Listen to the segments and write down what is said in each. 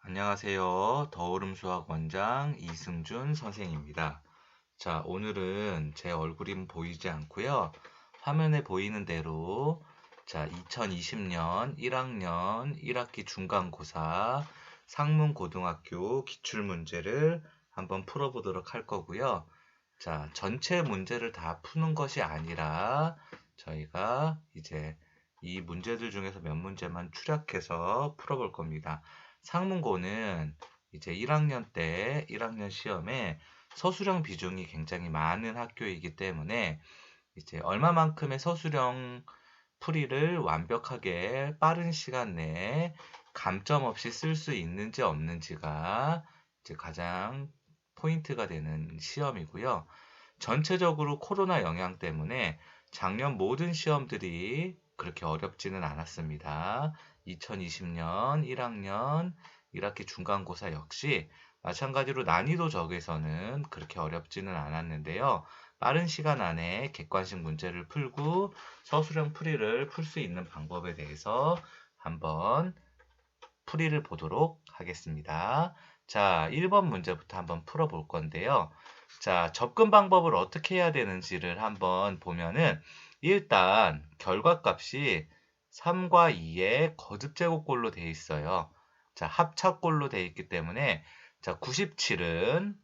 안녕하세요. 더오름수학 원장 이승준 선생입니다. 자, 오늘은 제 얼굴이 보이지 않고요. 화면에 보이는 대로 2020년 1학년 1학기 중간고사 상문고등학교 기출문제를 한번 풀어보도록 할 거고요. 자, 전체 문제를 다 푸는 것이 아니라 저희가 이제 이 문제들 중에서 몇 문제만 추려해서 풀어볼 겁니다. 상문고는 이제 1학년 때 1학년 시험에 서술형 비중이 굉장히 많은 학교이기 때문에 이제 얼마만큼의 서술형 풀이를 완벽하게 빠른 시간 내에 감점 없이 쓸 수 있는지 없는지가 이제 가장 포인트가 되는 시험이고요. 전체적으로 코로나 영향 때문에 작년 모든 시험들이 그렇게 어렵지는 않았습니다. 2020년 1학년 1학기 중간고사 역시 마찬가지로 난이도적에서는 그렇게 어렵지는 않았는데요. 빠른 시간 안에 객관식 문제를 풀고 서술형 풀이를 풀 수 있는 방법에 대해서 한번 풀이를 보도록 하겠습니다. 자, 1번 문제부터 한번 풀어볼 건데요. 자, 접근 방법을 어떻게 해야 되는지를 한번 보면은 일단 결과값이 3과 2의 거듭제곱꼴로 되어 있어요. 자, 합차꼴로 되어 있기 때문에 자, 97은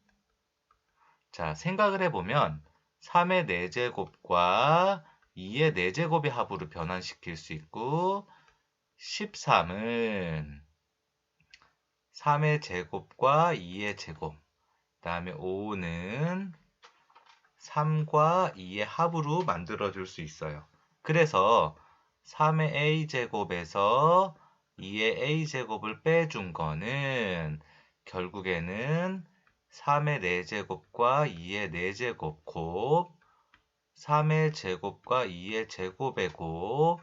자, 생각을 해보면 3의 4제곱과 2의 4제곱의 합으로 변환시킬 수 있고 13은 3의 제곱과 2의 제곱, 그 다음에 5는 3과 2의 합으로 만들어줄 수 있어요. 그래서 3의 a제곱에서 2의 a제곱을 빼준 거는 결국에는 3의 4제곱과 2의 4제곱 곱 3의 제곱과 2의 제곱의 곱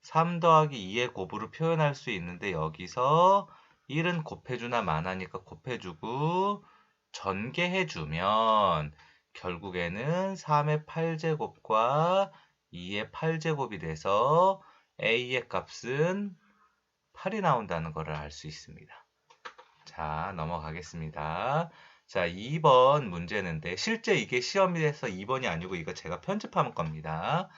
3 더하기 2의 곱으로 표현할 수 있는데 여기서 1은 곱해주나 마나니까 곱해주고 전개해주면 결국에는 3의 8제곱과 2의 8제곱이 돼서 a의 값은 8이 나온다는 것을 알 수 있습니다. 자, 넘어가겠습니다. 자, 2번 문제는데 실제 이게 시험에서 2번이 아니고 이거 제가 편집한 겁니다.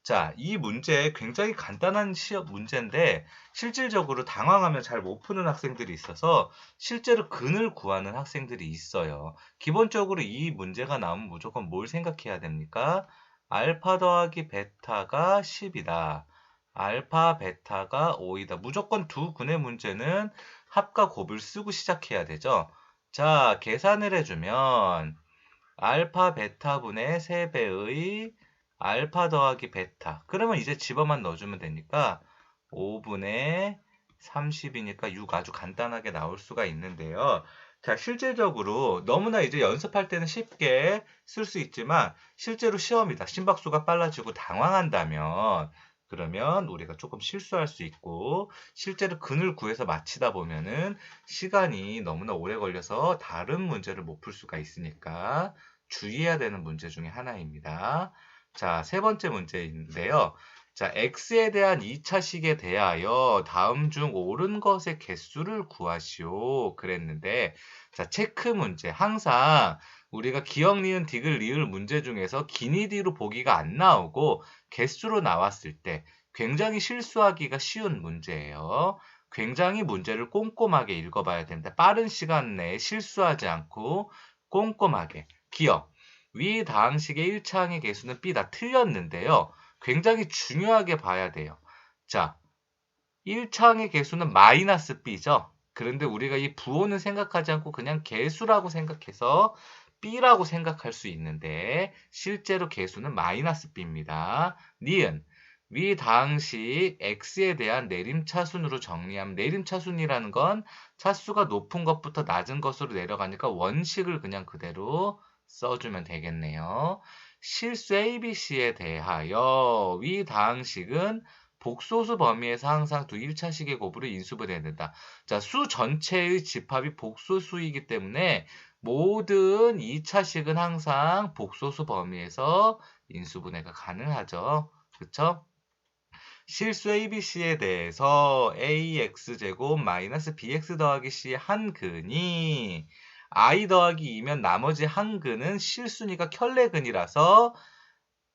자, 이 문제 굉장히 간단한 시험 문제인데 실질적으로 당황하면 잘 못 푸는 학생들이 있어서 실제로 근을 구하는 학생들이 있어요. 기본적으로 이 문제가 나오면 무조건 뭘 생각해야 됩니까? 알파 더하기 베타가 10이다. 알파 베타가 5이다. 무조건 두 근의 문제는 합과 곱을 쓰고 시작해야 되죠. 자, 계산을 해주면 알파 베타분의 3배의 알파 더하기 베타. 그러면 이제 집어만 넣어주면 되니까 5분의 30이니까 6 아주 간단하게 나올 수가 있는데요. 자, 실질적으로 너무나 이제 연습할 때는 쉽게 쓸 수 있지만 실제로 시험이다. 심박수가 빨라지고 당황한다면 그러면 우리가 조금 실수할 수 있고 실제로 근을 구해서 맞히다 보면은 시간이 너무나 오래 걸려서 다른 문제를 못 풀 수가 있으니까 주의해야 되는 문제 중에 하나입니다. 자, 세 번째 문제인데요. 자, x에 대한 2차식에 대하여 다음 중 옳은 것의 개수를 구하시오. 그랬는데, 자, 체크 문제. 항상 우리가 기억, 니은, 디귿, 리을 문제 중에서 기니디로 보기가 안 나오고 개수로 나왔을 때 굉장히 실수하기가 쉬운 문제예요. 굉장히 문제를 꼼꼼하게 읽어봐야 됩니다. 빠른 시간 내에 실수하지 않고 꼼꼼하게. 기억. 위 다항식의 1차항의 개수는 B다. 틀렸는데요. 굉장히 중요하게 봐야 돼요. 자, 1차항의 개수는 마이너스 B죠. 그런데 우리가 이 부호는 생각하지 않고 그냥 개수라고 생각해서 B라고 생각할 수 있는데 실제로 개수는 마이너스 B입니다. 니은 위 다항식 X에 대한 내림차순으로 정리하면 내림차순이라는 건 차수가 높은 것부터 낮은 것으로 내려가니까 원식을 그냥 그대로 써주면 되겠네요. 실수 ABC에 대하여 위 다항식은 복소수 범위에서 항상 두 1차식의 곱으로 인수분해된다. 자, 수 전체의 집합이 복소수이기 때문에 모든 2차식은 항상 복소수 범위에서 인수분해가 가능하죠. 그쵸? 실수 ABC에 대해서 AX제곱 마이너스 BX 더하기 C 한 근이 I 더하기 2면 나머지 한 근은 실수니까 켤레근이라서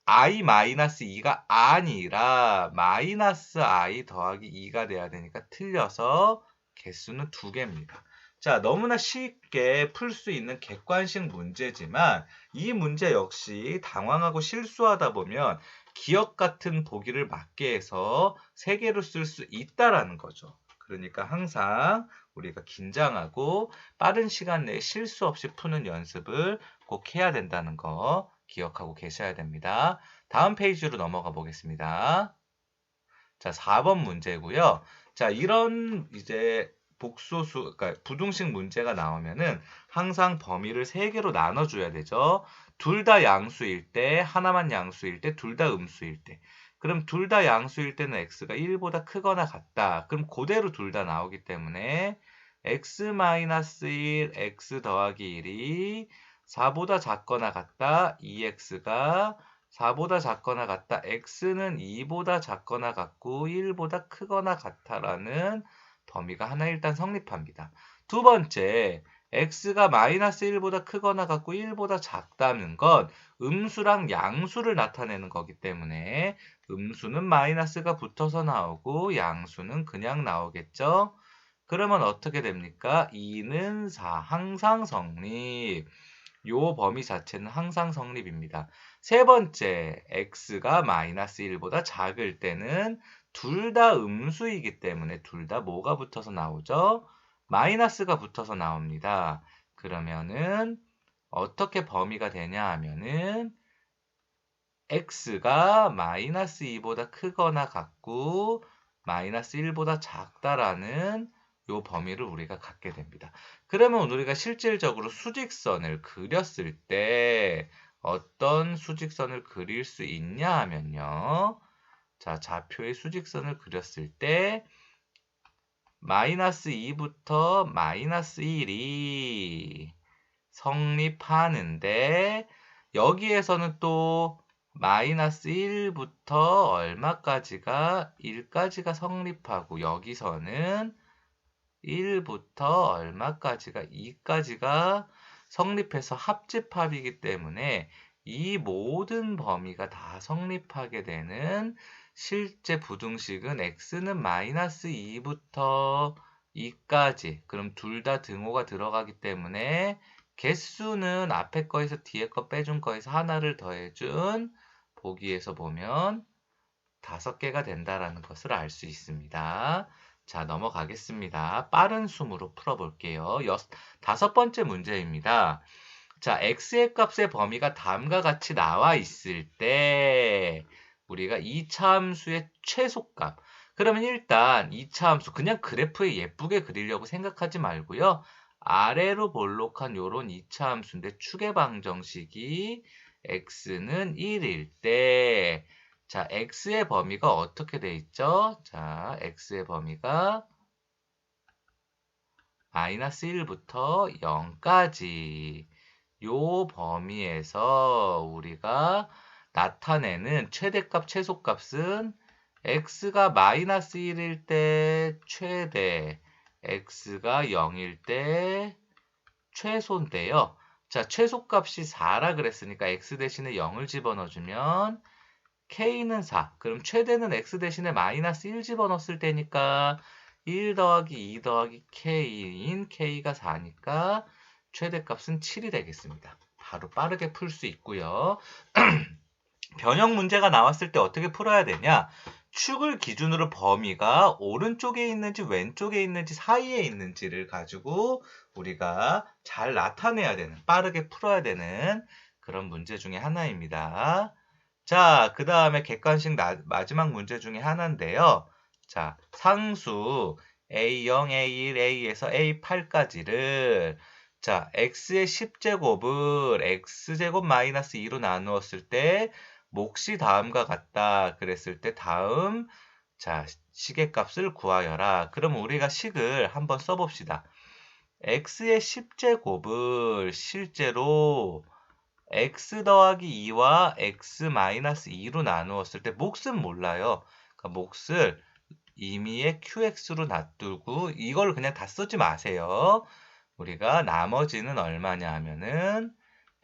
I 마이너스 2가 아니라 마이너스 I 더하기 2가 돼야 되니까 틀려서 개수는 2개입니다. 자, 너무나 쉽게 풀 수 있는 객관식 문제지만 이 문제 역시 당황하고 실수하다 보면 기억 같은 보기를 맞게 해서 3개로 쓸 수 있다라는 거죠. 그러니까 항상 우리가 긴장하고 빠른 시간 내에 실수 없이 푸는 연습을 꼭 해야 된다는 거 기억하고 계셔야 됩니다. 다음 페이지로 넘어가 보겠습니다. 자, 4번 문제고요. 자, 이런 이제 복소수, 그러니까 부등식 문제가 나오면은 항상 범위를 3개로 나눠줘야 되죠. 둘 다 양수일 때, 하나만 양수일 때, 둘 다 음수일 때. 그럼 둘 다 양수일 때는 x가 1보다 크거나 같다. 그럼 그대로 둘 다 나오기 때문에 x-1, x 더하기 1이 4보다 작거나 같다. 2x가 4보다 작거나 같다. x는 2보다 작거나 같고 1보다 크거나 같다라는 범위가 하나 일단 성립합니다. 두 번째, x가 마이너스 1보다 크거나 같고 1보다 작다는 건 음수랑 양수를 나타내는 거기 때문에 음수는 마이너스가 붙어서 나오고 양수는 그냥 나오겠죠. 그러면 어떻게 됩니까? 2는 4, 항상 성립. 요 범위 자체는 항상 성립입니다. 세 번째, x가 마이너스 1보다 작을 때는 둘 다 음수이기 때문에 둘 다 뭐가 붙어서 나오죠? 마이너스가 붙어서 나옵니다. 그러면은 어떻게 범위가 되냐 하면은 x가 마이너스 2보다 크거나 같고 마이너스 1보다 작다라는 요 범위를 우리가 갖게 됩니다. 그러면 우리가 실질적으로 수직선을 그렸을 때 어떤 수직선을 그릴 수 있냐 하면요. 자, 좌표의 수직선을 그렸을 때 마이너스 2부터 마이너스 1이 성립하는데 여기에서는 또 마이너스 1부터 얼마까지가 1까지가 성립하고 여기서는 1부터 얼마까지가 2까지가 성립해서 합집합이기 때문에 이 모든 범위가 다 성립하게 되는 실제 부등식은 x는 마이너스 2부터 2까지 그럼 둘 다 등호가 들어가기 때문에 개수는 앞에 거에서 뒤에 거 빼준 거에서 하나를 더해준 보기에서 보면 5개가 된다라는 것을 알 수 있습니다. 자, 넘어가겠습니다. 빠른 숨으로 풀어볼게요. 5번째 문제입니다. 자, x의 값의 범위가 다음과 같이 나와 있을 때 우리가 2차 함수의 최소값. 그러면 일단 2차 함수 그냥 그래프에 예쁘게 그리려고 생각하지 말고요. 아래로 볼록한 요런 2차 함수인데 추계 방정식이 x는 1일 때 자, x의 범위가 어떻게 돼 있죠? 자, x의 범위가 마이너스 1부터 0까지 요 범위에서 우리가 나타내는 최대값, 최소값은 x가 마이너스 1일 때 최대, x가 0일 때 최소인데요. 자, 최소값이 4라 그랬으니까 x 대신에 0을 집어넣어주면 k는 4. 그럼 최대는 x 대신에 마이너스 1 집어넣었을 때니까 1 더하기 2 더하기 k인 k가 4니까 최대값은 7이 되겠습니다. 바로 빠르게 풀 수 있고요. 변형 문제가 나왔을 때 어떻게 풀어야 되냐? 축을 기준으로 범위가 오른쪽에 있는지 왼쪽에 있는지 사이에 있는지를 가지고 우리가 잘 나타내야 되는, 빠르게 풀어야 되는 그런 문제 중에 하나입니다. 자, 그 다음에 객관식 마지막 문제 중에 하나인데요. 자, 상수 A0, A1, A에서 A8까지를 자, x의 10제곱을 x제곱 마이너스 2로 나누었을 때 몫이 다음과 같다. 그랬을 때 다음 자, 식의 값을 구하여라. 그럼 우리가 식을 한번 써봅시다. x의 10제곱을 실제로 x 더하기 2와 x 마이너스 2로 나누었을 때 몫은 몰라요. 그러니까 몫을 임의의 qx로 놔두고 이걸 그냥 다 쓰지 마세요. 우리가 나머지는 얼마냐 하면은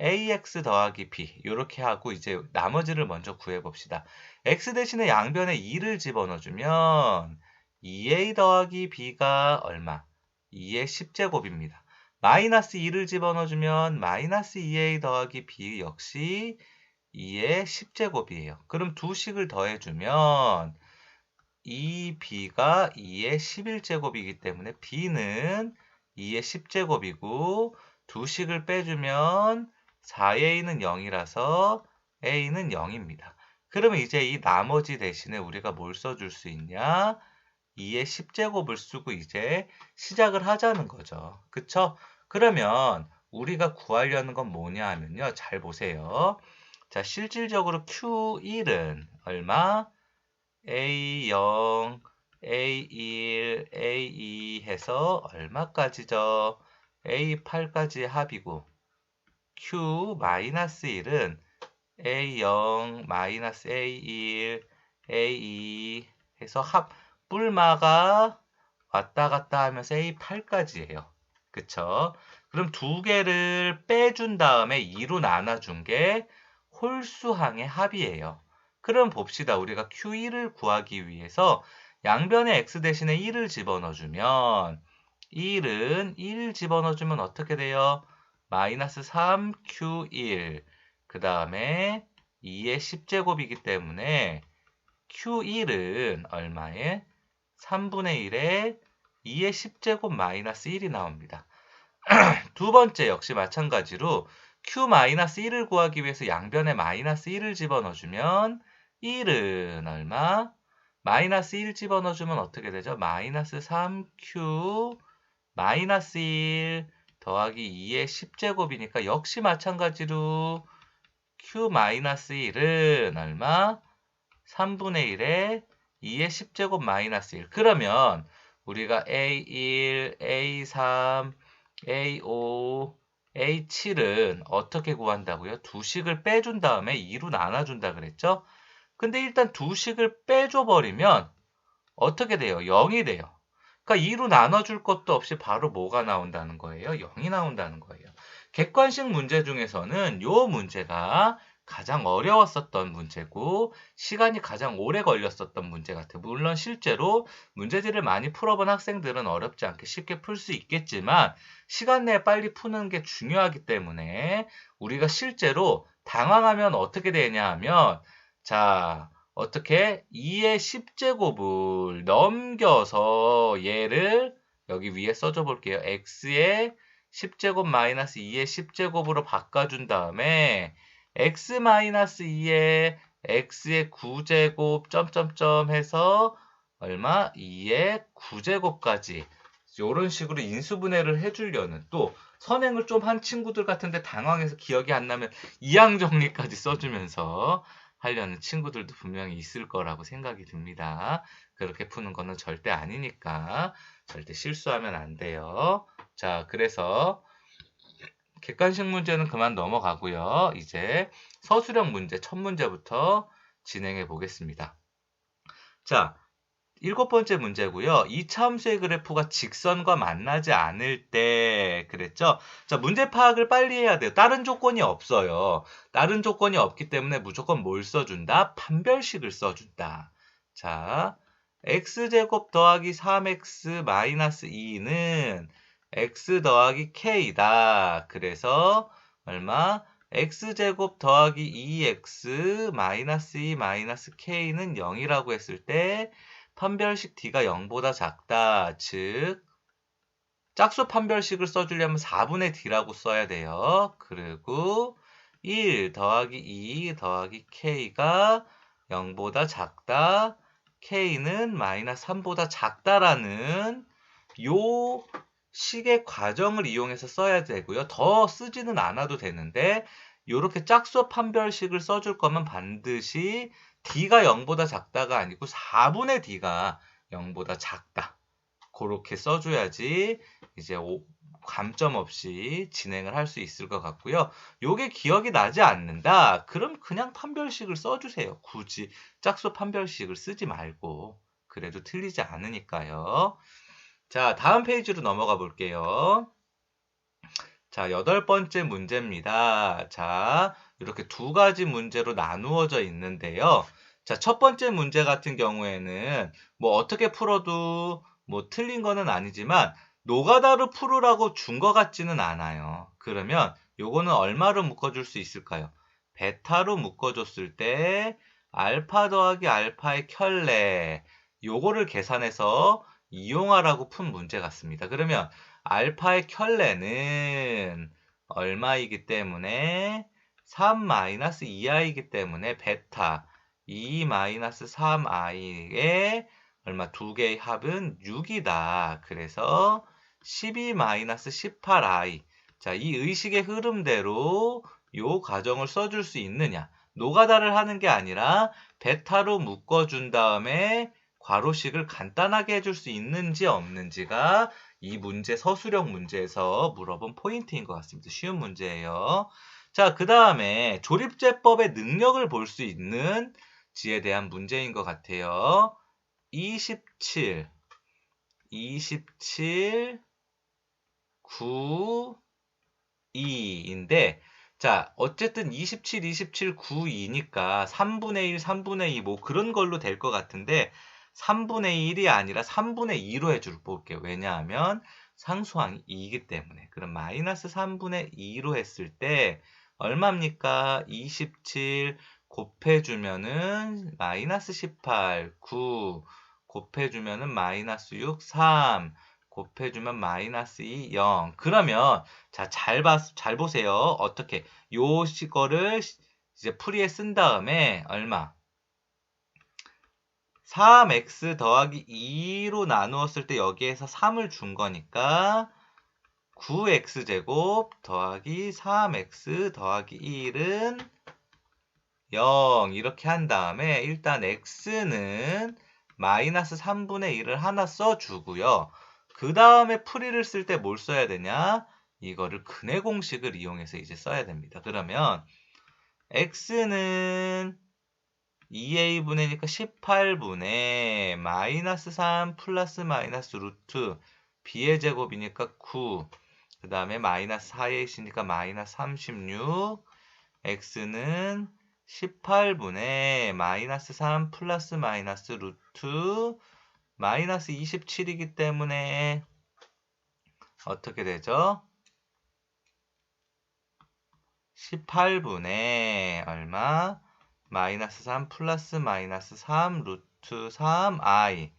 ax 더하기 b 이렇게 하고 이제 나머지를 먼저 구해봅시다. x 대신에 양변에 2를 집어넣어주면 2a 더하기 b가 얼마? 2의 10제곱입니다. 마이너스 2를 집어넣어주면 마이너스 2a 더하기 b 역시 2의 10제곱이에요. 그럼 두 식을 더해주면 2b가 2의 11제곱이기 때문에 b는 2의 10제곱이고 두 식을 빼주면 4a는 0이라서 a는 0입니다. 그러면 이제 이 나머지 대신에 우리가 뭘 써줄 수 있냐? 2의 10제곱을 쓰고 이제 시작을 하자는 거죠. 그쵸? 그러면 우리가 구하려는 건 뭐냐 하면요. 잘 보세요. 자, 실질적으로 Q1은 얼마? A0, A1, A2 해서 얼마까지죠? A8까지 합이고 Q-1은 A0, A1, A2 해서 합 뿔마가 왔다 갔다 하면서 A8까지예요. 그쵸? 그럼 두 개를 빼준 다음에 2로 나눠준 게 홀수항의 합이에요. 그럼 봅시다. 우리가 Q1을 구하기 위해서 양변에 X 대신에 1을 집어넣어주면 1 집어넣어주면 어떻게 돼요? 마이너스 3Q1 그 다음에 2의 10제곱이기 때문에 Q1은 얼마에? 3분의 1에 2의 10제곱 마이너스 1이 나옵니다. 두 번째 역시 마찬가지로 Q-1을 구하기 위해서 양변에 마이너스 1을 집어넣어주면 1은 얼마? 마이너스 1 집어넣어주면 어떻게 되죠? 마이너스 3Q 마이너스 1 더하기 2의 10제곱이니까 역시 마찬가지로 Q-1은 얼마? 3분의 1에 2의 10제곱 마이너스 1. 그러면 우리가 A1, A3, A5, A7은 어떻게 구한다고요? 두 식을 빼준 다음에 2로 나눠준다 그랬죠? 근데 일단 두 식을 빼줘버리면 어떻게 돼요? 0이 돼요. 그러니까 2로 나눠줄 것도 없이 바로 뭐가 나온다는 거예요? 0이 나온다는 거예요. 객관식 문제 중에서는 이 문제가 가장 어려웠었던 문제고 시간이 가장 오래 걸렸었던 문제 같아요. 물론 실제로 문제지를 많이 풀어본 학생들은 어렵지 않게 쉽게 풀 수 있겠지만 시간 내에 빨리 푸는 게 중요하기 때문에 우리가 실제로 당황하면 어떻게 되냐 하면 자 어떻게 2의 10제곱을 넘겨서 얘를 여기 위에 써줘 볼게요. x의 10제곱 마이너스 2의 10제곱으로 바꿔준 다음에 x 마이너스 2의 x의 9제곱 점점점 해서 얼마? 2의 9제곱까지 이런 식으로 인수분해를 해주려는 또 선행을 좀 한 친구들 같은데 당황해서 기억이 안 나면 이항 정리까지 써주면서 하려는 친구들도 분명히 있을 거라고 생각이 듭니다. 그렇게 푸는 거는 절대 아니니까 절대 실수하면 안 돼요. 자, 그래서 객관식 문제는 그만 넘어가고요. 이제 서술형 문제 첫 문제부터 진행해 보겠습니다. 자, 7번째 문제고요. 이차 함수의 그래프가 직선과 만나지 않을 때 그랬죠? 자, 문제 파악을 빨리 해야 돼요. 다른 조건이 없어요. 다른 조건이 없기 때문에 무조건 뭘 써준다? 판별식을 써준다. 자, x제곱 더하기 3x 마이너스 2는 x 더하기 k다. 그래서 얼마? x제곱 더하기 2x 마이너스 2 마이너스 k는 0이라고 했을 때 판별식 d가 0보다 작다. 즉 짝수 판별식을 써주려면 4분의 d라고 써야 돼요. 그리고 1 더하기 2 더하기 k가 0보다 작다. k는 마이너스 3보다 작다라는 요 식의 과정을 이용해서 써야 되고요. 더 쓰지는 않아도 되는데 이렇게 짝수 판별식을 써줄 거면 반드시 d가 0보다 작다가 아니고 4분의 d가 0보다 작다. 그렇게 써줘야지 이제 감점 없이 진행을 할 수 있을 것 같고요. 요게 기억이 나지 않는다. 그럼 그냥 판별식을 써주세요. 굳이 짝수 판별식을 쓰지 말고. 그래도 틀리지 않으니까요. 자, 다음 페이지로 넘어가 볼게요. 자, 8번째 문제입니다. 자, 이렇게 두 가지 문제로 나누어져 있는데요. 자, 첫 번째 문제 같은 경우에는 뭐 어떻게 풀어도 뭐 틀린 거는 아니지만 노가다로 풀으라고 준 것 같지는 않아요. 그러면 요거는 얼마로 묶어줄 수 있을까요? 베타로 묶어줬을 때 알파 더하기 알파의 켤레 요거를 계산해서 이용하라고 푼 문제 같습니다. 그러면 알파의 켤레는 얼마이기 때문에 3-2i이기 때문에 베타 2-3i의 얼마 두 개의 합은 6이다. 그래서 12-18i. 자, 이 의식의 흐름대로 요 과정을 써줄 수 있느냐. 노가다를 하는 게 아니라 베타로 묶어준 다음에 괄호식을 간단하게 해줄 수 있는지 없는지가 이 문제 서술형 문제에서 물어본 포인트인 것 같습니다. 쉬운 문제예요. 자, 그 다음에 조립제법의 능력을 볼 수 있는 지에 대한 문제인 것 같아요. 27, 9, 2인데 자, 어쨌든 27, 27, 9, 2니까 3분의 1, 3분의 2 뭐 그런 걸로 될 것 같은데 3분의 1이 아니라 3분의 2로 해줄 볼게요. 왜냐하면 상수항이 2이기 때문에. 그럼 마이너스 3분의 2로 했을 때 얼마입니까? 27 곱해주면은 마이너스 18, 9 곱해주면은 마이너스 6, 3 곱해주면 마이너스 2, 0. 그러면 자, 잘 보세요. 어떻게 요 거를 이제 풀이에 쓴 다음에 얼마? 3x 더하기 2로 나누었을 때 여기에서 3을 준 거니까 9x제곱 더하기 3x 더하기 1은 0 이렇게 한 다음에 일단 x는 마이너스 3분의 1을 하나 써주고요. 그 다음에 풀이를 쓸 때 뭘 써야 되냐? 이거를 근해 공식을 이용해서 이제 써야 됩니다. 그러면 x는 2a분의니까 18분의 마이너스 3 플러스 마이너스 루트 b의 제곱이니까 9. 그 다음에 마이너스 4a이니까 마이너스 36. x는 18분의 마이너스 3 플러스 마이너스 루트 마이너스 27이기 때문에 어떻게 되죠? 18분의 얼마? 마이너스 3 플러스 마이너스 3 루트 3i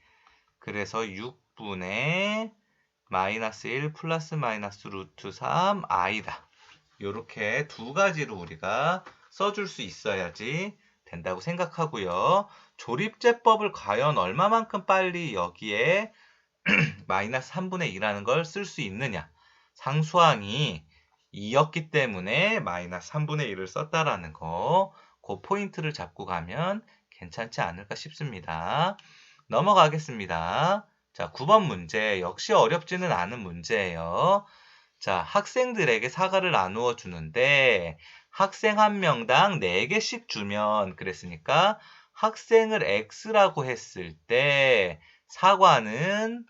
그래서 6분의 마이너스 1 플러스 마이너스 루트 3i다. 이렇게 두 가지로 우리가 써줄 수 있어야지 된다고 생각하고요. 조립제법을 과연 얼마만큼 빨리 여기에 마이너스 3분의 2라는 걸 쓸 수 있느냐. 상수항이 2였기 때문에 마이너스 3분의 1을 썼다라는 거. 그 포인트를 잡고 가면 괜찮지 않을까 싶습니다. 넘어가겠습니다. 자, 9번 문제. 역시 어렵지는 않은 문제예요. 자, 학생들에게 사과를 나누어 주는데 학생 한 명당 4개씩 주면 그랬으니까 학생을 X라고 했을 때 사과는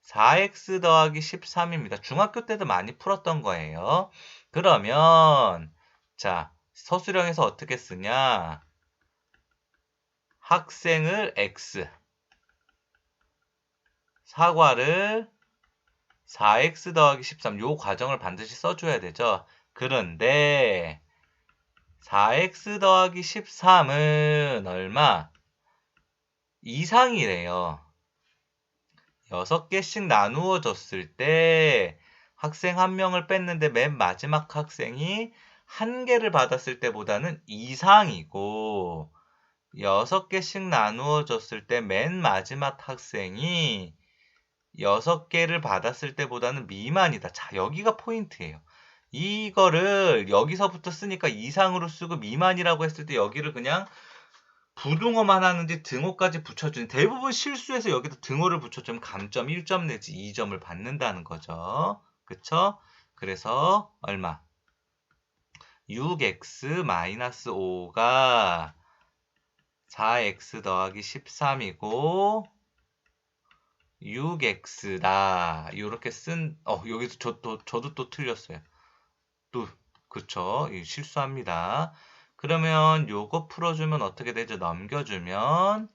4x 더하기 13입니다. 중학교 때도 많이 풀었던 거예요. 그러면 자, 서술형에서 어떻게 쓰냐? 학생을 X, 사과를 4x 더하기 13, 요 과정을 반드시 써줘야 되죠. 그런데 4x 더하기 13은 얼마? 이상이래요. 6개씩 나누어 줬을 때 학생 한 명을 뺐는데 맨 마지막 학생이 1개를 받았을 때보다는 이상이고 6개씩 나누어 줬을 때 맨 마지막 학생이 6개를 받았을 때보다는 미만이다. 자, 여기가 포인트예요. 이거를 여기서부터 쓰니까 이상으로 쓰고 미만이라고 했을 때 여기를 그냥 부등호만 하는지 등호까지 붙여주는 대부분 실수해서 여기다 등호를 붙여주면 감점 1점 내지 2점을 받는다는 거죠. 그쵸? 그래서 얼마? 6x-5가 4x 더하기 13이고 6x다. 이렇게 여기서 저도 또 틀렸어요. 또 그쵸? 실수합니다. 그러면 요거 풀어주면 어떻게 되죠? 넘겨주면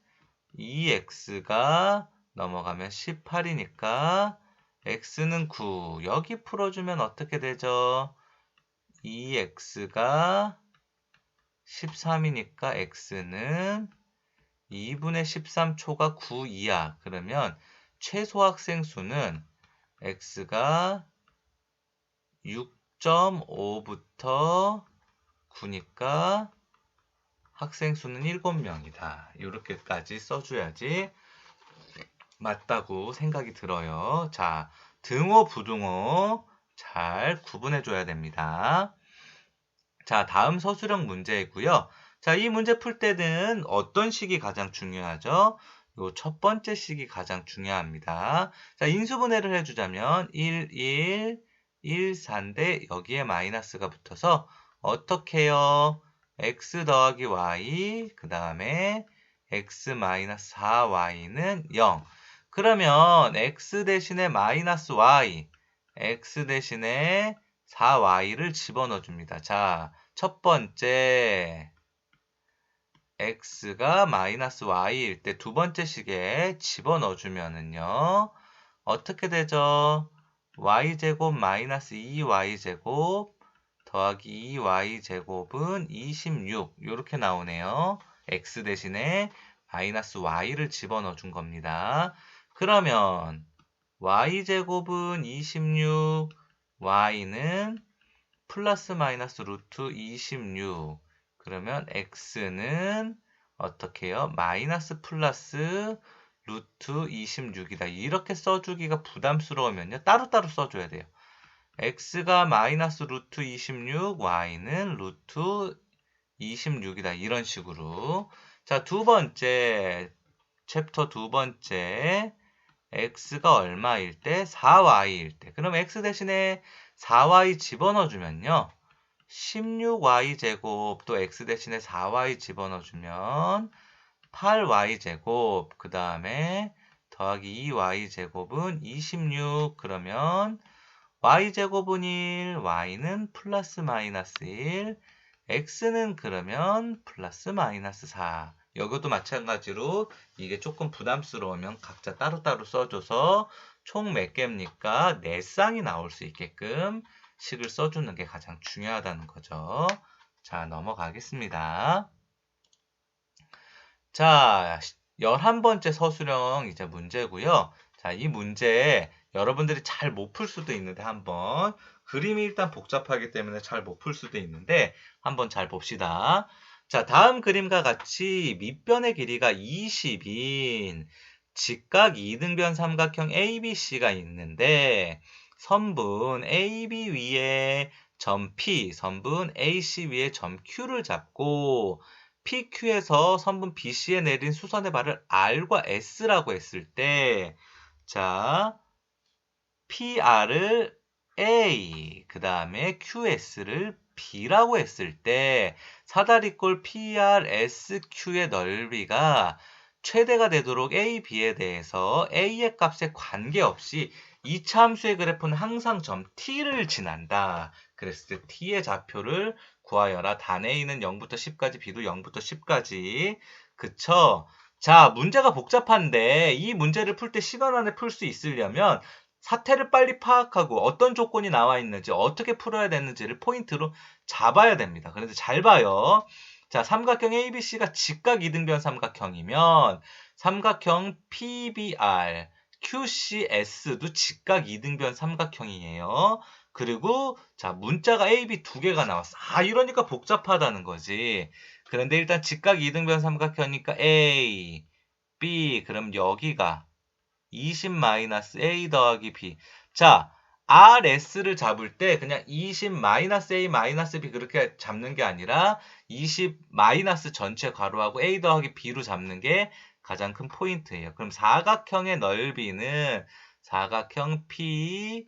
2x가 넘어가면 18이니까 x는 9. 여기 풀어주면 어떻게 되죠? 2x가 13이니까 x는 2분의 13초가 9 이하. 그러면 최소 학생 수는 x가 6.5부터 9니까 학생 수는 7명이다. 이렇게까지 써줘야지 맞다고 생각이 들어요. 자, 등호, 부등호 잘 구분해줘야 됩니다. 자, 다음 서술형 문제이고요. 자, 이 문제 풀 때는 어떤 식이 가장 중요하죠? 요 첫 번째 식이 가장 중요합니다. 자, 인수분해를 해주자면 1, 1, 1, 4인데 여기에 마이너스가 붙어서 어떻게 해요? x 더하기 y, 그 다음에 x 마이너스 4y는 0. 그러면 x 대신에 마이너스 y, x 대신에 4y를 집어넣어 줍니다. 자, 첫 번째 x가 마이너스 y일 때 두 번째 식에 집어넣어 주면은요. 어떻게 되죠? y제곱 마이너스 2y제곱 더하기 2y제곱은 26 이렇게 나오네요. x 대신에 마이너스 y를 집어넣어 준 겁니다. 그러면 y제곱은 26, y는 플러스 마이너스 루트 26. 그러면 x는 어떻게 해요? 마이너스 플러스 루트 26이다. 이렇게 써주기가 부담스러우면요. 따로따로 써줘야 돼요. x가 마이너스 루트 26, y는 루트 26이다. 이런 식으로. 자, 두 번째, 챕터 두 번째. x가 얼마일 때? 4y일 때. 그럼 x 대신에 4y 집어넣어주면요. 16y제곱 또 x 대신에 4y 집어넣어주면 8y제곱 그 다음에 더하기 2y제곱은 26 그러면 y제곱은 1, y는 플러스 마이너스 1 x는 그러면 플러스 마이너스 4 여기도 마찬가지로 이게 조금 부담스러우면 각자 따로따로 써줘서 총 몇 개입니까? 4쌍이 나올 수 있게끔 식을 써주는 게 가장 중요하다는 거죠. 자, 넘어가겠습니다. 자, 11번째 서술형 이제 문제고요. 자, 이 문제 여러분들이 잘 못 풀 수도 있는데 한번 그림이 일단 복잡하기 때문에 잘 못 풀 수도 있는데 한번 잘 봅시다. 자, 다음 그림과 같이 밑변의 길이가 20인 직각 2등변 삼각형 ABC가 있는데 선분 AB 위에 점 P, 선분 AC 위에 점 Q를 잡고 PQ에서 선분 BC에 내린 수선의 발을 R과 S라고 했을 때 자, PR을 A, 그 다음에 QS를 B라고 했을 때 사다리꼴 PRSQ의 넓이가 최대가 되도록 A, B에 대해서 A의 값에 관계없이 이차 함수의 그래프는 항상 점 T를 지난다. 그랬을 때 T의 좌표를 구하여라. 단 A는 0부터 10까지, B도 0부터 10까지. 그쵸? 자, 문제가 복잡한데 이 문제를 풀 때 시간 안에 풀 수 있으려면 사태를 빨리 파악하고 어떤 조건이 나와 있는지 어떻게 풀어야 되는지를 포인트로 잡아야 됩니다. 그런데 잘 봐요. 자, 삼각형 ABC가 직각 이등변 삼각형이면 삼각형 PBR, QCS도 직각 이등변 삼각형이에요. 그리고 자, 문자가 AB 두 개가 나왔어. 이러니까 복잡하다는 거지. 그런데 일단 직각 이등변 삼각형이니까 A, B, 그럼 여기가 20-A 더하기 B. 자, RS를 잡을 때 그냥 20 마이너스 A 마이너스 B 그렇게 잡는 게 아니라 20 마이너스 전체 괄호하고 A 더하기 B로 잡는 게 가장 큰 포인트예요. 그럼 사각형의 넓이는 사각형 P,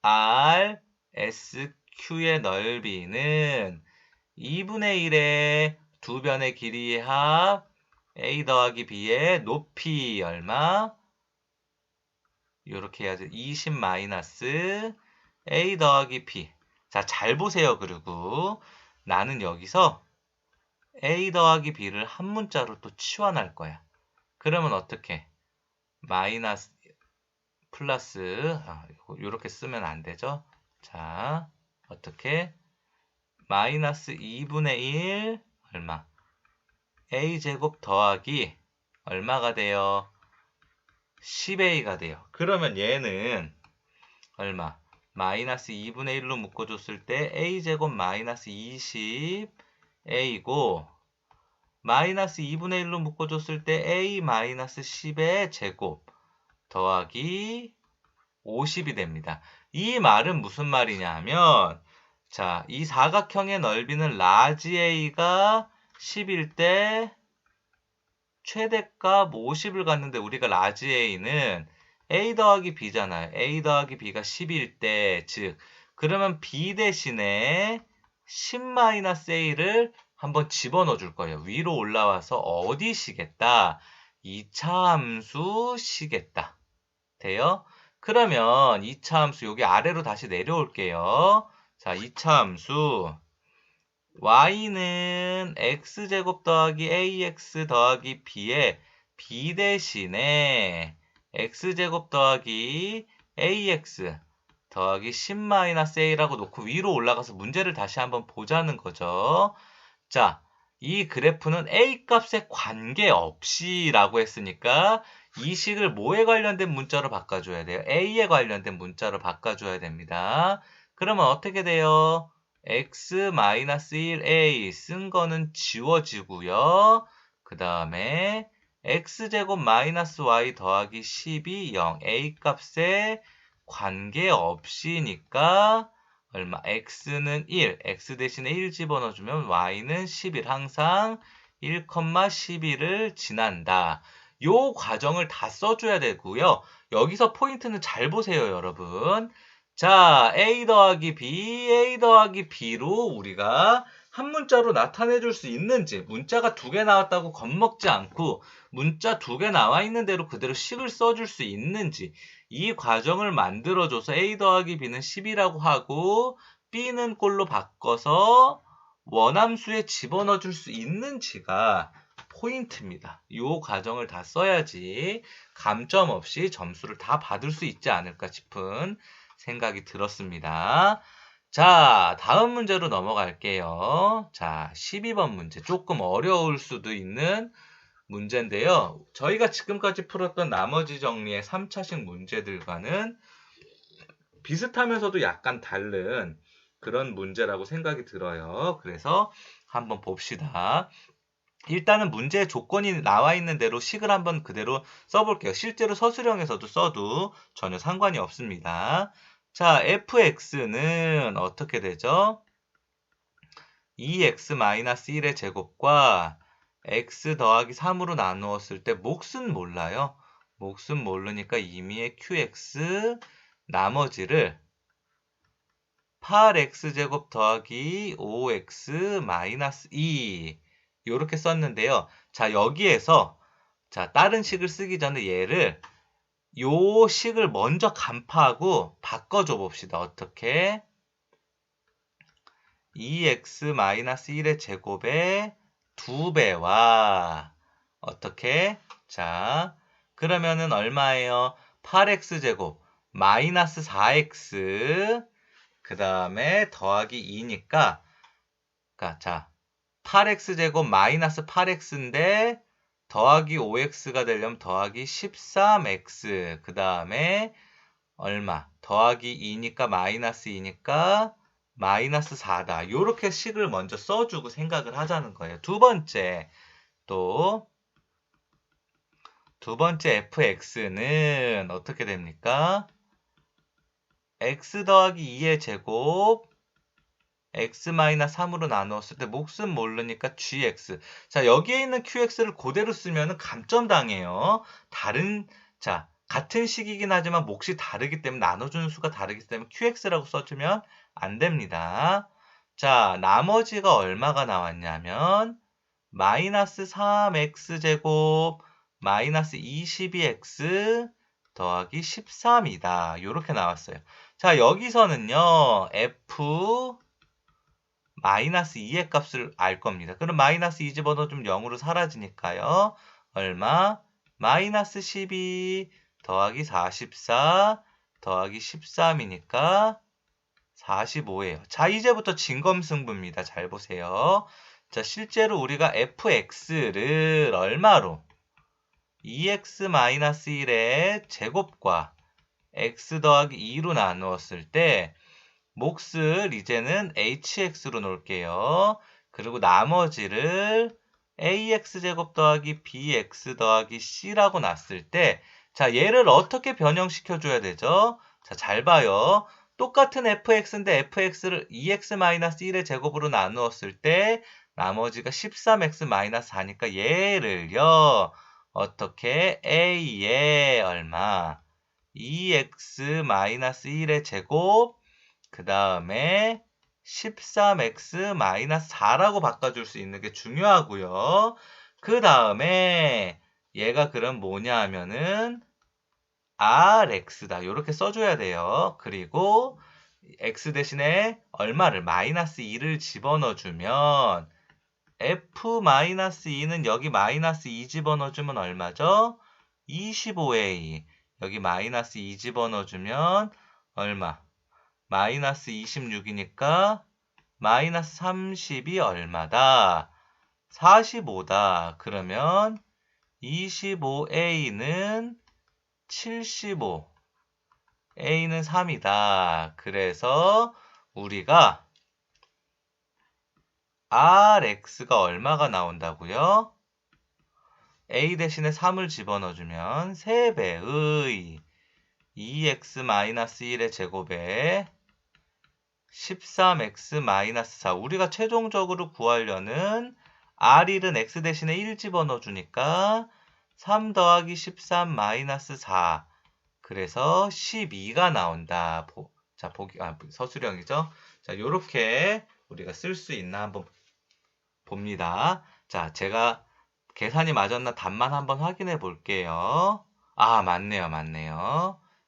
R, S, Q의 넓이는 2분의 1의 두 변의 길이의 합 A 더하기 B의 높이 얼마? 이렇게 해야지. 20 마이너스 A 더하기 B. 자, 잘 보세요. 그리고 나는 여기서 A 더하기 B를 한 문자로 또 치환할 거야. 그러면 어떻게? 마이너스 플러스 이렇게 쓰면 안 되죠. 자, 어떻게? 마이너스 2분의 1 얼마? A제곱 더하기 얼마가 돼요? 10A가 돼요. 그러면 얘는 얼마? 마이너스 2분의 1로 묶어줬을 때 A제곱 마이너스 20A고 마이너스 2분의 1로 묶어줬을 때 A 마이너스 10의 제곱 더하기 50이 됩니다. 이 말은 무슨 말이냐 하면 자, 이 사각형의 넓이는 라지 A가 10일 때 최대값 50을 갖는데 우리가 라지 A는 A 더하기 B잖아요. A 더하기 B가 10일 때, 즉 그러면 B 대신에 10-A를 한번 집어넣어 줄 거예요. 위로 올라와서 어디 시겠다? 2차 함수 시겠다. 돼요? 그러면 2차 함수 여기 아래로 다시 내려올게요. 자, 2차 함수 y는 x제곱 더하기 ax 더하기 b에 b 대신에 x제곱 더하기 ax 더하기 10-a라고 놓고 위로 올라가서 문제를 다시 한번 보자는 거죠. 자, 이 그래프는 a 값에 관계없이 라고 했으니까 이 식을 뭐에 관련된 문자로 바꿔줘야 돼요? a에 관련된 문자로 바꿔줘야 됩니다. 그러면 어떻게 돼요? x-1a 쓴 거는 지워지고요. 그 다음에 x제곱 마이너스 y 더하기 12 0 a 값에 관계없이니까 얼마? x는 1, x 대신에 1 집어넣어주면 y는 11 항상 1,11을 지난다. 요 과정을 다 써줘야 되고요. 여기서 포인트는 잘 보세요, 여러분. 자, A 더하기 B로 우리가 한 문자로 나타내 줄 수 있는지, 문자가 두 개 나왔다고 겁먹지 않고 문자 두 개 나와 있는 대로 그대로 식을 써줄 수 있는지, 이 과정을 만들어줘서 A 더하기 B는 10이라고 하고 B는 꼴로 바꿔서 원함수에 집어넣어 줄 수 있는지가 포인트입니다. 이 과정을 다 써야지 감점 없이 점수를 다 받을 수 있지 않을까 싶은 생각이 들었습니다. 자, 다음 문제로 넘어갈게요. 자, 12번 문제. 조금 어려울 수도 있는 문제인데요. 저희가 지금까지 풀었던 나머지 정리의 3차식 문제들과는 비슷하면서도 약간 다른 그런 문제라고 생각이 들어요. 그래서 한번 봅시다. 일단은 문제 조건이 나와 있는 대로 식을 한번 그대로 써볼게요. 실제로 서술형에서도 써도 전혀 상관이 없습니다. 자, fx는 어떻게 되죠? 2x-1의 제곱과 x 더하기 3으로 나누었을 때 몫은 몰라요. 몫은 모르니까 임의의 qx 나머지를 8x제곱 더하기 5x-2 이렇게 썼는데요. 자, 여기에서 자, 다른 식을 쓰기 전에 얘를 요 식을 먼저 간파하고 바꿔줘 봅시다. 어떻게? 2x-1의 제곱의 2배와 어떻게? 자, 그러면은 얼마예요? 8x제곱 마이너스 4x 그 다음에 더하기 2니까 자, 8x제곱 마이너스 8x인데 더하기 5x가 되려면 더하기 13x 그 다음에 얼마? 더하기 2니까 마이너스 2니까 마이너스 4다. 요렇게 식을 먼저 써주고 생각을 하자는 거예요. 두 번째 fx는 어떻게 됩니까? x 더하기 2의 제곱 x-3으로 나누었을 때 몫은 모르니까 gx. 자, 여기에 있는 qx를 그대로 쓰면 감점당해요. 자, 같은 식이긴 하지만 몫이 다르기 때문에 나눠주는 수가 다르기 때문에 qx라고 써주면 안 됩니다. 자, 나머지가 얼마가 나왔냐면 마이너스 3x제곱 마이너스 22x 더하기 13이다. 이렇게 나왔어요. 자, 여기서는요. f 마이너스 2의 값을 알 겁니다. 그럼 마이너스 2 집어넣으면 0으로 사라지니까요. 얼마? 마이너스 12 더하기 44 더하기 13이니까 45예요. 자, 이제부터 진검승부입니다. 잘 보세요. 자, 실제로 우리가 fx를 얼마로? 2x-1의 제곱과 x 더하기 2로 나누었을 때 몫을 이제는 hx로 놓을게요. 그리고 나머지를 ax제곱 더하기 bx 더하기 c라고 놨을 때 자, 얘를 어떻게 변형시켜줘야 되죠? 자, 잘 봐요. 똑같은 fx인데 fx를 2x-1의 제곱으로 나누었을 때 나머지가 13x-4니까 얘를요. 어떻게 a에 얼마? 2x-1의 제곱 그 다음에 13x-4라고 바꿔줄 수 있는 게 중요하고요. 그 다음에 얘가 그럼 뭐냐 하면은 rx다. 이렇게 써줘야 돼요. 그리고 x 대신에 얼마를? 마이너스 2를 집어넣어주면 f-2는 여기 마이너스 2 집어넣어주면 얼마죠? 25a. 여기 마이너스 2 집어넣어주면 얼마? 마이너스 26이니까 마이너스 30이 얼마다? 45다. 그러면 25a는 75, a는 3이다. 그래서 우리가 rx가 얼마가 나온다고요? a 대신에 3을 집어넣어주면 3배의 2x-1의 제곱에 13x-4. 우리가 최종적으로 구하려는 r1은 x 대신에 1 집어넣어주니까 3 더하기 13-4. 그래서 12가 나온다. 자, 서술형이죠. 자, 요렇게 우리가 쓸 수 있나 한번 봅니다. 자, 제가 계산이 맞았나 답만 한번 확인해 볼게요. 아, 맞네요.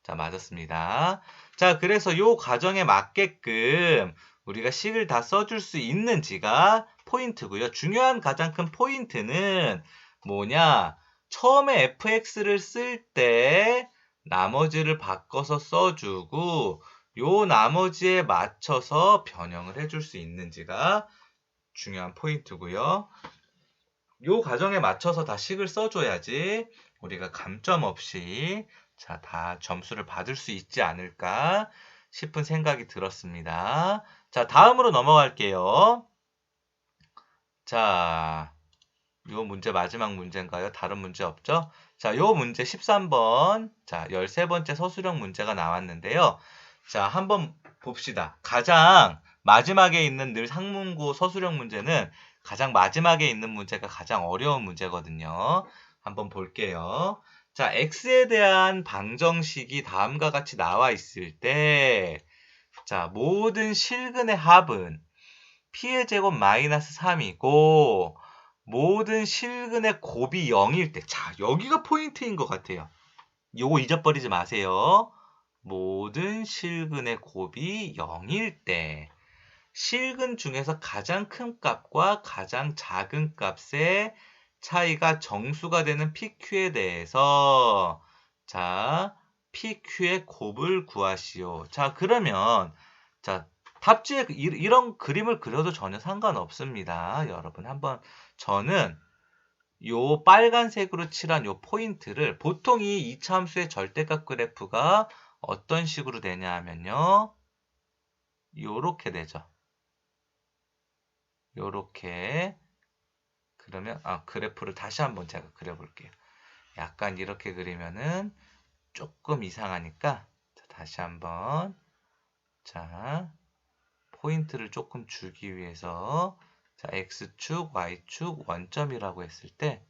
자, 맞았습니다. 자, 그래서 요 과정에 맞게끔 우리가 식을 다 써줄 수 있는지가 포인트고요. 중요한 가장 큰 포인트는 뭐냐? 처음에 fx를 쓸 때 나머지를 바꿔서 써주고 요 나머지에 맞춰서 변형을 해줄 수 있는지가 중요한 포인트고요. 요 과정에 맞춰서 다 식을 써줘야지 우리가 감점 없이 자, 다 점수를 받을 수 있지 않을까 싶은 생각이 들었습니다. 자, 다음으로 넘어갈게요. 자, 요 문제 마지막 문제인가요? 다른 문제 없죠? 자, 요 문제 13번. 자, 13번째 서술형 문제가 나왔는데요. 자, 한번 봅시다. 가장 마지막에 있는 늘 상문고 서술형 문제는 가장 마지막에 있는 문제가 가장 어려운 문제거든요. 한번 볼게요. 자, x에 대한 방정식이 다음과 같이 나와 있을 때, 자, 모든 실근의 합은 p의 제곱 마이너스 3이고, 모든 실근의 곱이 0일 때, 자, 여기가 포인트인 것 같아요. 요거 잊어버리지 마세요. 모든 실근의 곱이 0일 때, 실근 중에서 가장 큰 값과 가장 작은 값의 차이가 정수가 되는 PQ에 대해서 자, PQ의 곱을 구하시오. 자, 그러면 자, 답지에 이런 그림을 그려도 전혀 상관없습니다. 여러분 한번 저는 요 빨간색으로 칠한 요 포인트를 보통 이 2차 함수의 절대값 그래프가 어떤 식으로 되냐 하면요. 요렇게 되죠. 요렇게 그러면 그래프를 다시 한번 제가 그려볼게요. 약간 이렇게 그리면은 조금 이상하니까 다시 한번 자, 포인트를 조금 주기 위해서 자, x축, y축, 원점이라고 했을 때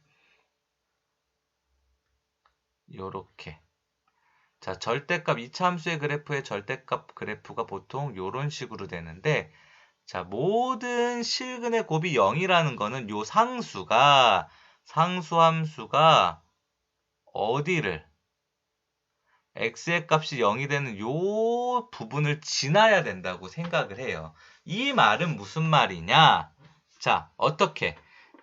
요렇게 자, 절대값 이차함수의 그래프의 절대값 그래프가 보통 요런 식으로 되는데 자, 모든 실근의 곱이 0이라는 거는 요 상수함수가 어디를 x의 값이 0이 되는 요 부분을 지나야 된다고 생각을 해요. 이 말은 무슨 말이냐? 자, 어떻게?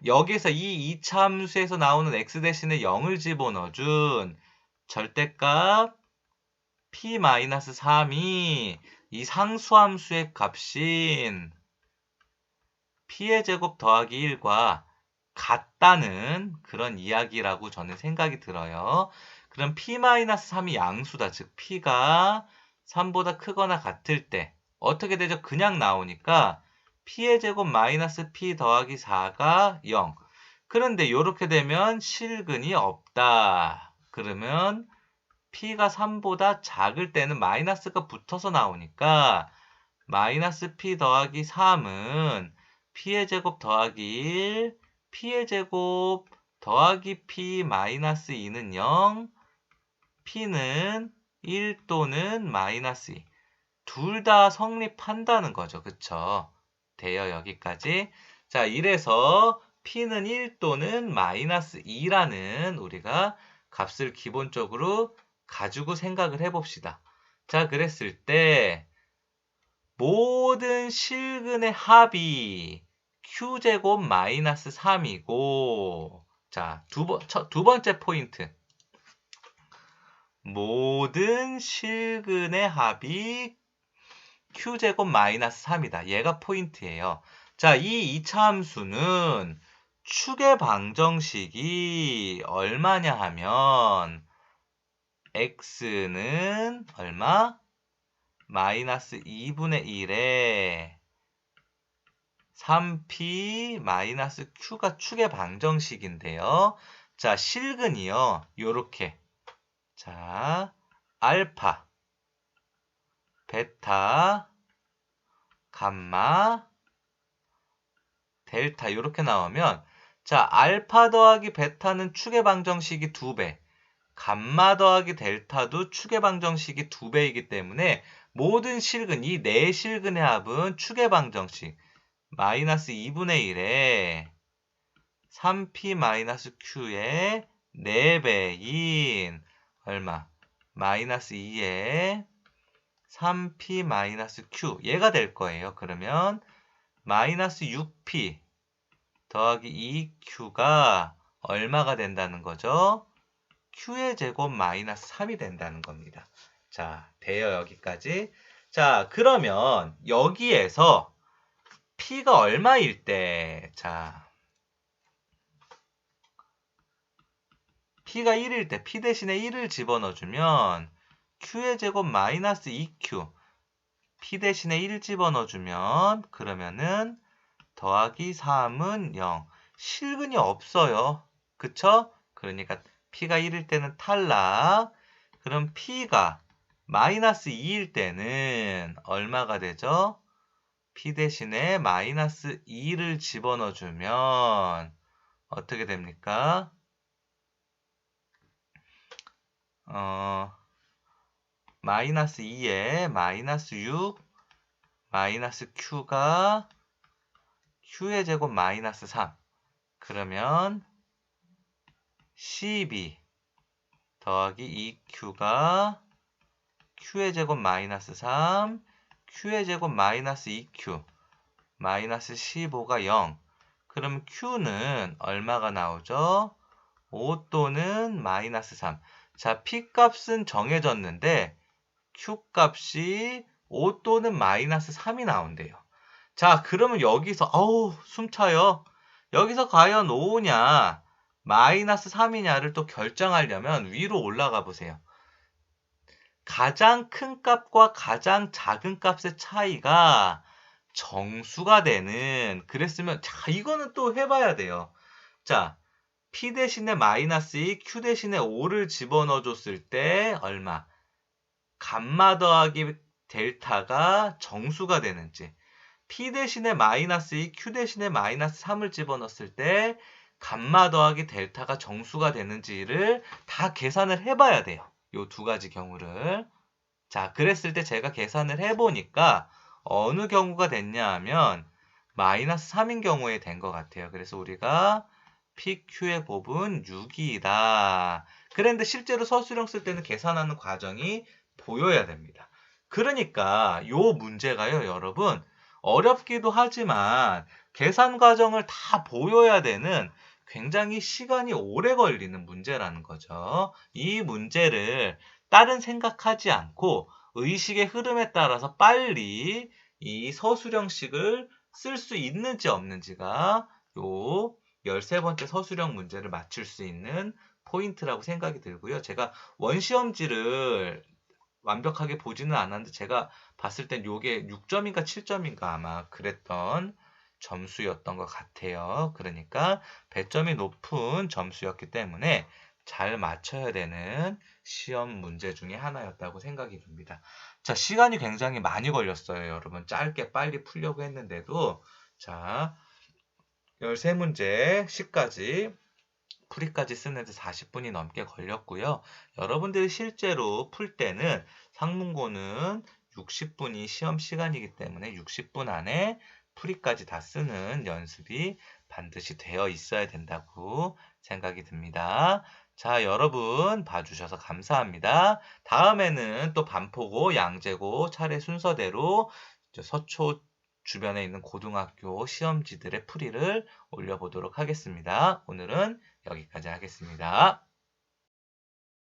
여기서 이 2차 함수에서 나오는 x 대신에 0을 집어넣어준 절대값 p-3이 이 상수함수의 값인 p의 제곱 더하기 1과 같다는 그런 이야기라고 저는 생각이 들어요. 그럼 p-3이 양수다. 즉 p가 3보다 크거나 같을 때 어떻게 되죠? 그냥 나오니까 p의 제곱 마이너스 p 더하기 4가 0. 그런데 이렇게 되면 실근이 없다. 그러면 p가 3보다 작을 때는 마이너스가 붙어서 나오니까 마이너스 p 더하기 3은 p의 제곱 더하기 1, p의 제곱 더하기 p 마이너스 2는 0, p는 1 또는 마이너스 2. 둘 다 성립한다는 거죠. 그쵸? 돼요, 여기까지. 자, 이래서 p는 1 또는 마이너스 2라는 우리가 값을 기본적으로 가지고 생각을 해봅시다. 자, 그랬을 때 모든 실근의 합이 q제곱 마이너스 3이고 자, 두 번째 포인트. 모든 실근의 합이 q제곱 마이너스 3이다. 얘가 포인트예요. 자, 이 2차 함수는 축의 방정식이 얼마냐 하면 x는 얼마? 마이너스 2분의 1에 3p 마이너스 q가 축의 방정식인데요. 자, 실근이요. 요렇게. 자, 알파, 베타, 감마, 델타 이렇게 나오면 자, 알파 더하기 베타는 축의 방정식이 2배, 감마 더하기 델타도 축의 방정식이 2배이기 때문에 모든 실근, 이 네 실근의 합은 축의 방정식 마이너스 2분의 1에 3p 마이너스 q의 4배인 얼마? 마이너스 2에 3p 마이너스 q 얘가 될 거예요. 그러면 마이너스 6p 더하기 2q가 얼마가 된다는 거죠? q의 제곱 마이너스 3이 된다는 겁니다. 자, 돼요, 여기까지. 자, 그러면 여기에서 p가 얼마일 때, 자, p가 1일 때 p 대신에 1을 집어넣어주면 q의 제곱 마이너스 2q p 대신에 1 집어넣어주면 그러면은 더하기 3은 0. 실근이 없어요. 그쵸? 그러니까 p가 1일 때는 탈락. 그럼 p가 마이너스 2일 때는 얼마가 되죠? p 대신에 마이너스 2를 집어넣어주면 어떻게 됩니까? 마이너스 2에 마이너스 6 마이너스 q가 q의 제곱 마이너스 3 그러면 12 더하기 2q가 q의 제곱 마이너스 3 q의 제곱 마이너스 2q 마이너스 15가 0 그럼 q는 얼마가 나오죠? 5 또는 마이너스 3 자, p값은 정해졌는데 q값이 5 또는 마이너스 3이 나온대요. 자, 그러면 여기서 숨 차요. 여기서 과연 5냐 마이너스 3이냐를 또 결정하려면 위로 올라가 보세요. 가장 큰 값과 가장 작은 값의 차이가 정수가 되는 그랬으면 자, 이거는 또 해봐야 돼요. 자, p 대신에 마이너스 2, q 대신에 5를 집어넣어 줬을 때 얼마? 감마 더하기 델타가 정수가 되는지, P 대신에 마이너스 2, Q 대신에 마이너스 3을 집어넣었을 때 감마 더하기 델타가 정수가 되는지를 다 계산을 해봐야 돼요. 요 두 가지 경우를. 자, 그랬을 때 제가 계산을 해보니까 어느 경우가 됐냐 하면 마이너스 3인 경우에 된 것 같아요. 그래서 우리가 PQ의 곱은 6이다. 그런데 실제로 서술형 쓸 때는 계산하는 과정이 보여야 됩니다. 그러니까 요 문제가요, 여러분. 어렵기도 하지만 계산 과정을 다 보여야 되는 굉장히 시간이 오래 걸리는 문제라는 거죠. 이 문제를 다른 생각하지 않고 의식의 흐름에 따라서 빨리 이 서술형식을 쓸 수 있는지 없는지가 요 13번째 서술형 문제를 맞출 수 있는 포인트라고 생각이 들고요. 제가 원시험지를 완벽하게 보지는 않았는데 제가 봤을 땐 요게 6점인가 7점인가 아마 그랬던 점수였던 것 같아요. 그러니까 배점이 높은 점수였기 때문에 잘 맞춰야 되는 시험 문제 중에 하나였다고 생각이 듭니다. 자, 시간이 굉장히 많이 걸렸어요. 여러분 짧게 빨리 풀려고 했는데도 자, 13문제 10까지 풀이까지 쓰는데 40분이 넘게 걸렸고요. 여러분들이 실제로 풀 때는 상문고는 60분이 시험 시간이기 때문에 60분 안에 풀이까지 다 쓰는 연습이 반드시 되어 있어야 된다고 생각이 듭니다. 자, 여러분 봐주셔서 감사합니다. 다음에는 또 반포고, 양재고 차례 순서대로 서초 주변에 있는 고등학교 시험지들의 풀이를 올려보도록 하겠습니다. 오늘은 여기까지 하겠습니다.